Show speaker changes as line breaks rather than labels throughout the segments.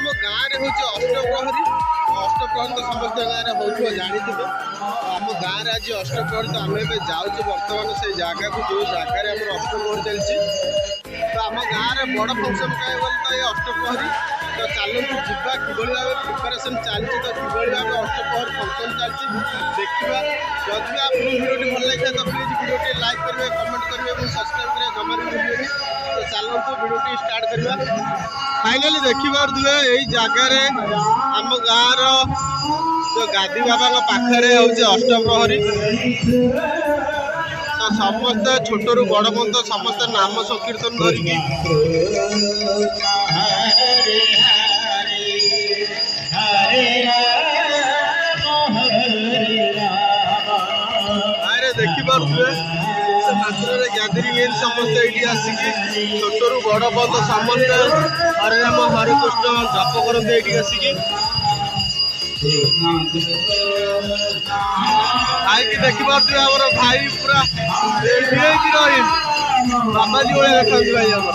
आम गाँव में हूँ अष्टप्रहरी अष्टप्रहरी तो समस्त गाँव में हो जानी आम गाँव में आज अष्टप्रहरी तो आम जाऊँ बर्तमान से जगह को जो जगार अष्टप्रहरी चलती तो आम गाँव में बड़ फंक्शन कहे तो ये अष्टप्रहरी तो चलतु जा कि भाव प्रिपेरेसन चलती तो कि भाव अष्टप्रहरी फंक्शन चलती देखा जदि भी आपको वीडियो भल लगे तो प्लीज वीडियो लाइक करेंगे कमेंट करेंगे और सब्सक्राइब करेंगे जमा भी भूलिए तो चलतु वीडियो स्टार्ट करवा फाइनाली देखिपे यही जगार आम गाँव जो गादी बाबा पाखे हूँ अष्टप्रहरी तो समस्त छोट रू बड़ बंद समस्त नाम संकीर्तन करके देखिपे गैदरिंग समस्त ये आसिकी छोट रू बड़ बंद समस्त हरे राम हरे कृष्ण जप करते ये आसिकी भाई की देखिपे आम भाई पूरा रही बाबाजी भाई देखा भाई आम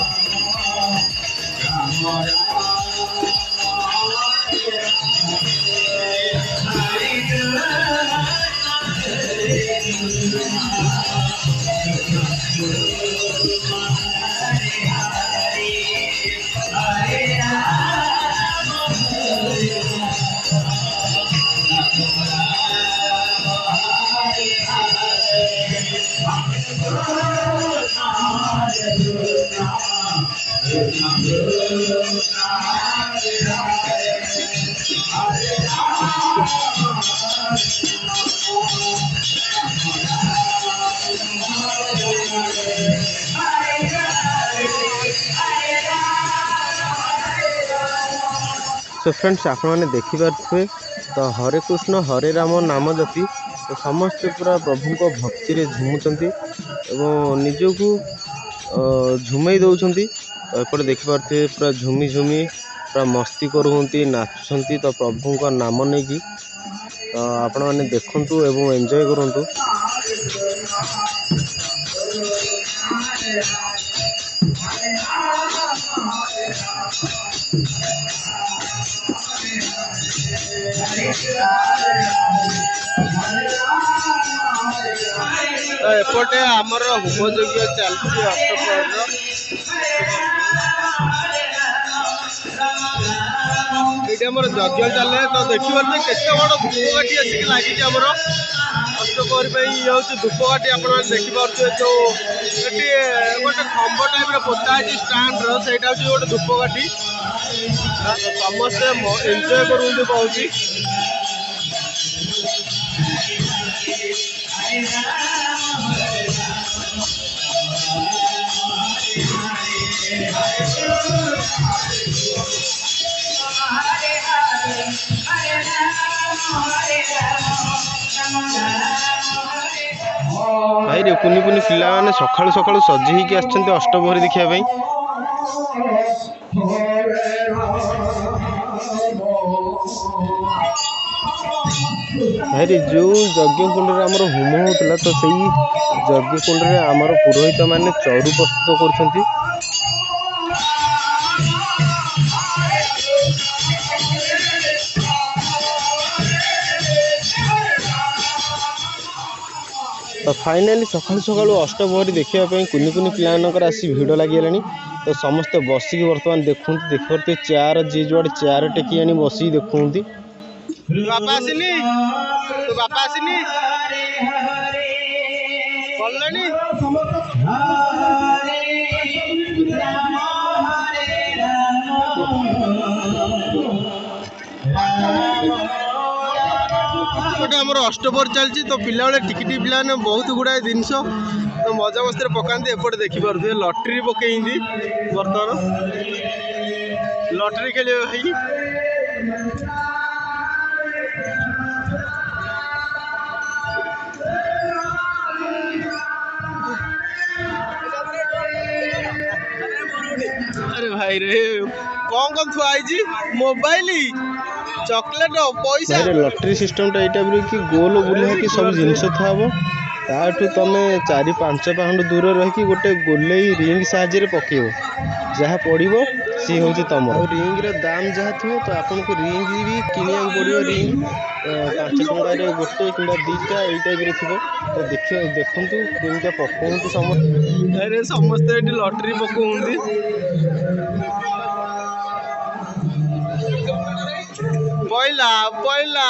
सो फ्रेंड्स आप देखिपे तो हरे कृष्ण हरे राम नाम जपी तो समस्ते पूरा प्रभु को भक्ति रे झुमुचंती एवं निजकू झुमई दौरान तो एपटे देखिपे पूरा झुमी झुमी पूरा मस्ती करुँच नाचुंट तो प्रभु का नाम नहीं कि तो आपण मैंने देखु एवं एंजॉय करूँ तो एपटे आमर होम यज्ञ चलती अष्टप्रहर ये यज्ञ चले तो देखिए केते बड़ धूपकाठी आसिक लगी अष्टप्रहरी ये हूँ धूपकाठी आप देखिपे जो गोटे खंभ टाइप पोता है स्टाण्ड रहा हूँ गोटे धूपकाठी समस्ते एंजॉय करूँ बहुत भाई रे कुनी कुनी पिला माने सकाळु सकाळु सजी ही के आछंती अष्टप्रहरी देखिया भाई भाई रे जो यज्ञ कुंड रे हमर होम होतला तो सही यज्ञ कुंड रे हमर पुरोहित माने चौरु प्रस्तुत करछंती तो फाइनाली सकाळु सकाळु अष्टप्रहरी देखिया कुनी कुनी पिलानकर आसी भिड़ लगी तो समस्ते बसिक बर्तमान देखते देखते चेयर जी जुआड़े चेयर टेकी आनी बसिक देखते बापा आसिनी तो बापा आसिनी आमर अष्टप्रहरी चलती तो पिला बेले टिकी पिला बहुत गुड़ाए जिनस तो मजा मस्ती पकाते एपटे देखिपे लटरी पकई बर्तमान लटरी खेल भाई अरे भाई रे कौन थुआई मोबाइल चॉकलेट पैसा लटरी सिस्टम टा कि गोल बुला कि सब जिनस था ताठू तुम 4-5 पाउंड दूर रही गोटे गोलेई रिंग साहाଯ୍य पकेब जहाँ पड़ो सी हूँ तुम रिंग दाम जहाँ थो तो आपन को रिंग भी किनिया पड़ो रिंग 5 टकर गोटे कि 2टा यही टाइप थो तो देखु केमिया पकाउँ समस्त अरे समस्ते ये लटरी पकाउंट पहला पहला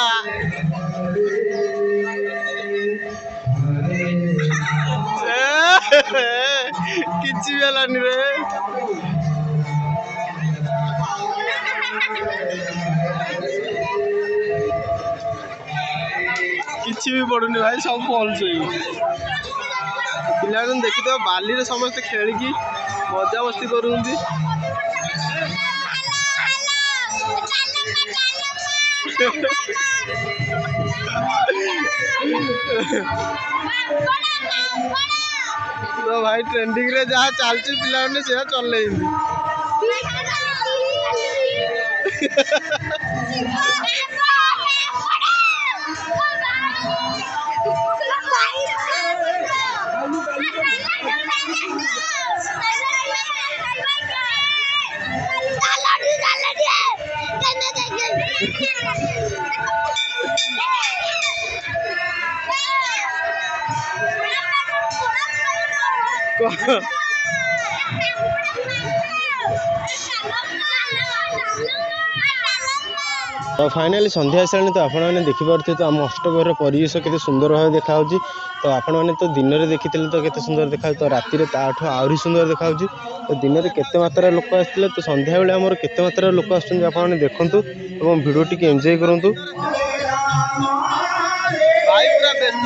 किसी भी हलानी रे किसी भी पड़ुनी भाई सब फल्स पिला देखी तो बाली रे समस्त खेलिकी मजा मस्ती करूंगी तो भाई ट्रेंडिंग रे जहाँ चलती पिला से चल तो फाइनाली संध्या आसानी तो आपने देखिपे तो आम अष्टप्रहर परिवेश के सुंदर भाव देखा तो आपण मैंने तो दिन में देखी तो केते सुंदर देखा तो राति ताठू आहरी सुंदर देखा तो दिन में केते मात्रा लोक आसते तो संध्या बेले आमर केते मात्रा लोक आसने देखूँ और भिडियो टी एंजॉय करूँ भाई पूरा व्यस्त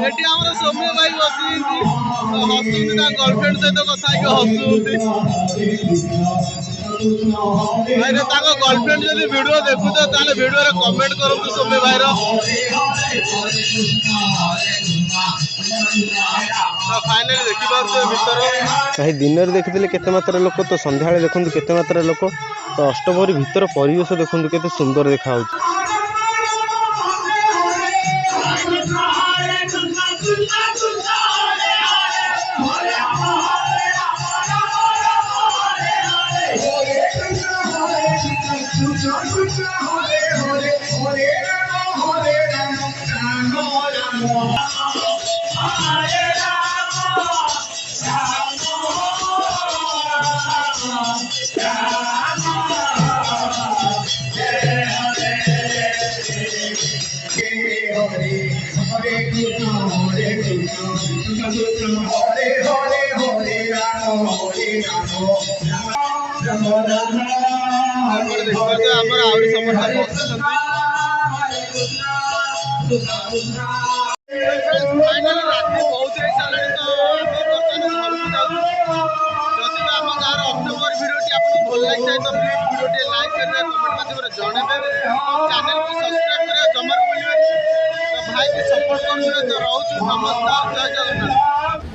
एटी आमर सौम्य भाई बसी हसुँच गर्लफ्रेंड सहित कथा भाई गर्लफ्रेंड जब वीडियो देखु तो वीडियो कमेंट करूँ सौम्य भाई फाइनली देखिए दिन में देखी केते मात्रा लोक तो संध्या देखते केते मात्रा लोक तो अष्टप्रहरी भीतर परिवेश देखते केते सुंदर देखा भाई सपोर्ट कर तो रोच नमस्कार जय जगन्नाथ।